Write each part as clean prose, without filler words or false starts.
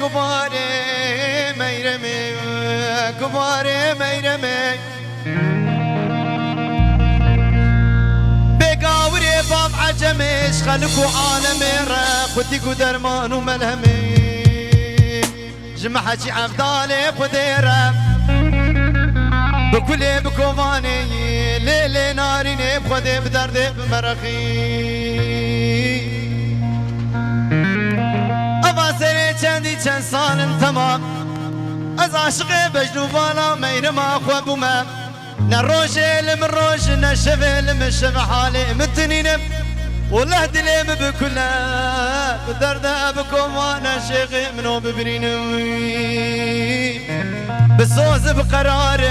كباري ميرمي كباري ميرمي بقاوري باب عجميش خلقو عالمي رقوتي قدرمان وملهمي جمحتي عبدالي قديرة بكلي بكوفاني ليلي ناريني بخدي بدردي بمرخي أبا سري چندي چند سال تمام از عاشقي بجنوبانا ميرما خوابوما نروشي لم الروش نشفي لم الشف حالي متنينم والله دليم بكلها بدردها بكم وانا شيخي منو ببرينوي بصوز بقراري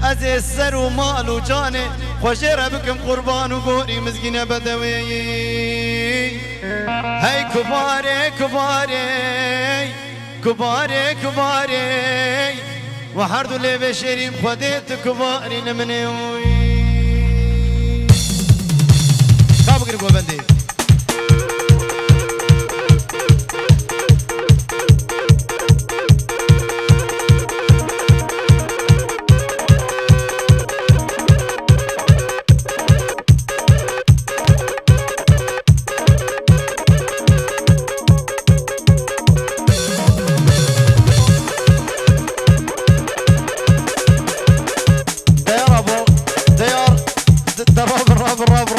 ازي السر ومال وجاني خوشيرة بكم قربان وقوري مسكينة بدوي هاي كباري كباري كباري كباري وحردو لي بشريم خديت كباري نمنيوي كابو قريبو بندي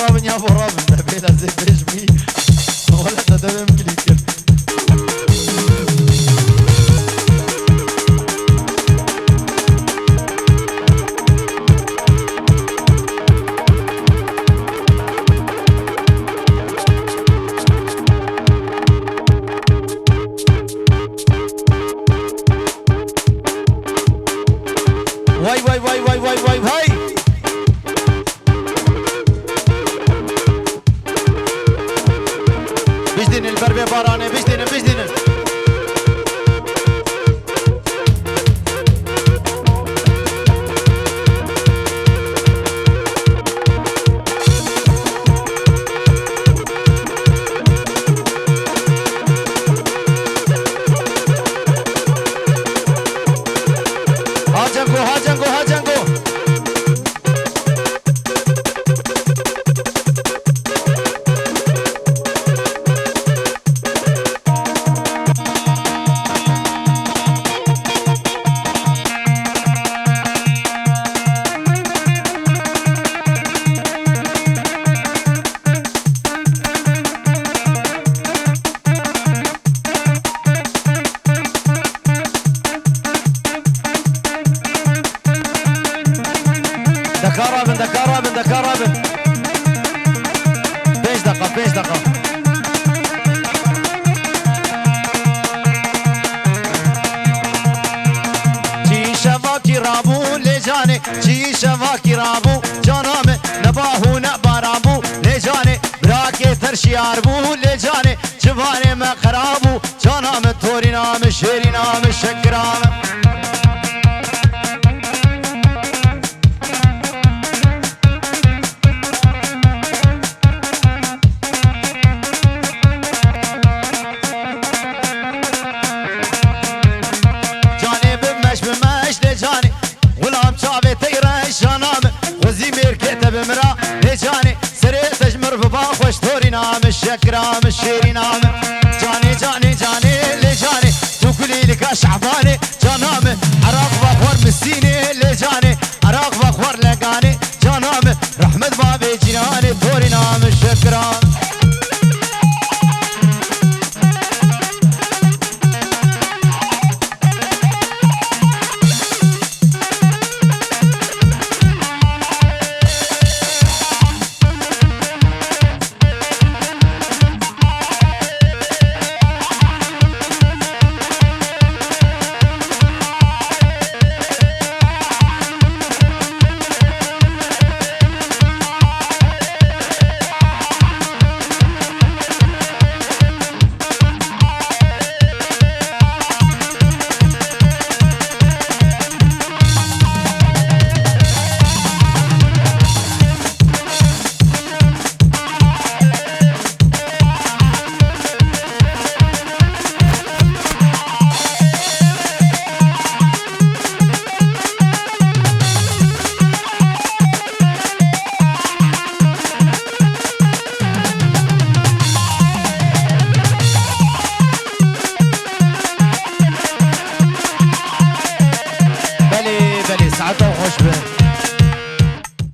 الراب يا ابو الراب بلا زي بيجمي ولا تدبم كليكر واي واي واي واي واي واي هاي بجدين البربي باراني بجدين بجدين هاجنكو هاجنكو هاجنكو دكارابن دكارابن دكارابن 5 دقة 5 دقة چی شواکی رابو لجانه چی شواکی رابو جانامه نباهو نبارابو لجانه براکه ترشیار بو لجانه جوانه ما خرابو جانامه توری نام شیری نام شکرامه بمرا لجاني سريت تجمر ببا خوش توري نام الشكرام الشيري نام جاني جاني جاني لجاني تقولي لك شعباني جانام عراق بخور مسيني لجاني عراق بخور لقاني جانام رحمة بابي جناني توري نام الشكرام